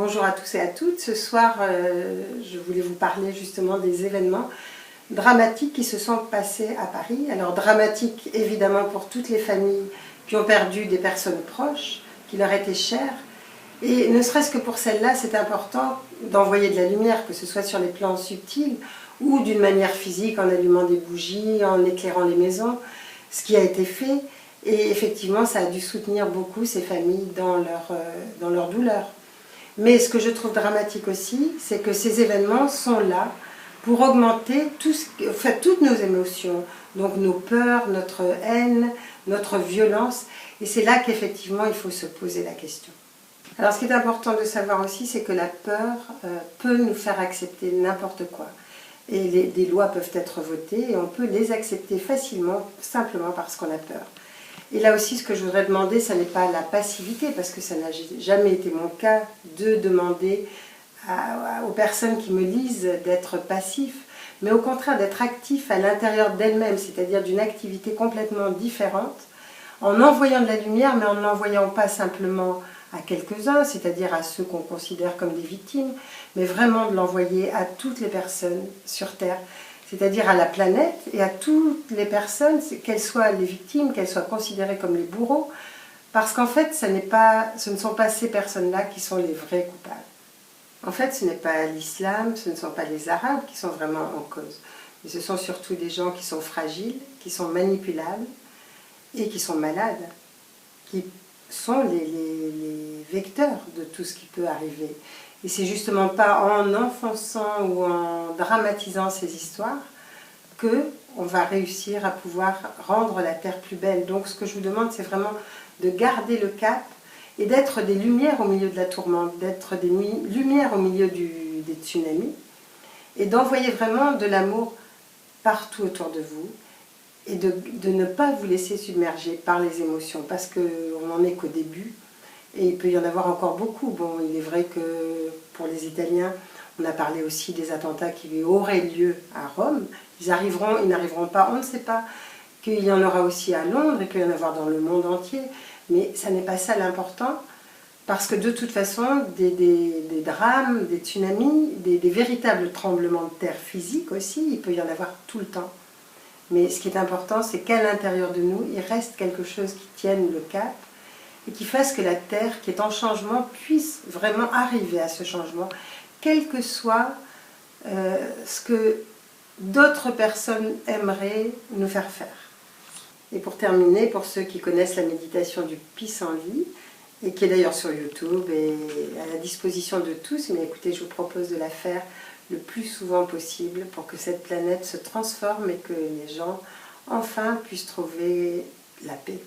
bonjour à tous et à toutes. Ce soir, je voulais vous parler justement des événements dramatiques qui se sont passés à Paris. Alors dramatiques évidemment pour toutes les familles qui ont perdu des personnes proches, qui leur étaient chères. Et ne serait-ce que pour celles-là, c'est important d'envoyer de la lumière, que ce soit sur les plans subtils ou d'une manière physique, en allumant des bougies, en éclairant les maisons, ce qui a été fait. Et effectivement, ça a dû soutenir beaucoup ces familles dans leur douleur. Mais ce que je trouve dramatique aussi, c'est que ces événements sont là pour augmenter toutes nos émotions, donc nos peurs, notre haine, notre violence. Et c'est là qu'effectivement, il faut se poser la question. Alors ce qui est important de savoir aussi, c'est que la peur peut nous faire accepter n'importe quoi. Et des lois peuvent être votées et on peut les accepter facilement, simplement parce qu'on a peur. Et là aussi, ce que je voudrais demander, ce n'est pas la passivité, parce que ça n'a jamais été mon cas de demander aux personnes qui me lisent d'être passifs, mais au contraire d'être actifs à l'intérieur d'elles-mêmes, c'est-à-dire d'une activité complètement différente, en envoyant de la lumière, mais en ne l'envoyant pas simplement à quelques-uns, c'est-à-dire à ceux qu'on considère comme des victimes, mais vraiment de l'envoyer à toutes les personnes sur Terre, c'est-à-dire à la planète et à toutes les personnes, qu'elles soient les victimes, qu'elles soient considérées comme les bourreaux, parce qu'en fait, ce ne sont pas ces personnes-là qui sont les vrais coupables. En fait, ce n'est pas l'islam, ce ne sont pas les Arabes qui sont vraiment en cause, mais ce sont surtout des gens qui sont fragiles, qui sont manipulables et qui sont malades, qui sont les vecteurs de tout ce qui peut arriver. Et c'est justement pas en enfonçant ou en dramatisant ces histoires qu'on va réussir à pouvoir rendre la Terre plus belle. Donc ce que je vous demande, c'est vraiment de garder le cap et d'être des lumières au milieu de la tourmente, d'être des lumières au milieu des tsunamis et d'envoyer vraiment de l'amour partout autour de vous et de ne pas vous laisser submerger par les émotions parce qu'on n'en est qu'au début. Et il peut y en avoir encore beaucoup. Bon, il est vrai que pour les Italiens, on a parlé aussi des attentats qui auraient lieu à Rome. Ils n'arriveront pas, on ne sait pas. Qu'il y en aura aussi à Londres et qu'il y en aura dans le monde entier. Mais ça n'est pas ça l'important, parce que de toute façon, des drames, des tsunamis, des véritables tremblements de terre physiques aussi, il peut y en avoir tout le temps. Mais ce qui est important, c'est qu'à l'intérieur de nous, il reste quelque chose qui tienne le cap, et qui fasse que la Terre, qui est en changement, puisse vraiment arriver à ce changement, quel que soit ce que d'autres personnes aimeraient nous faire faire. Et pour terminer, pour ceux qui connaissent la méditation du pissenlit, et qui est d'ailleurs sur YouTube et à la disposition de tous, mais écoutez, je vous propose de la faire le plus souvent possible pour que cette planète se transforme et que les gens, enfin, puissent trouver la paix.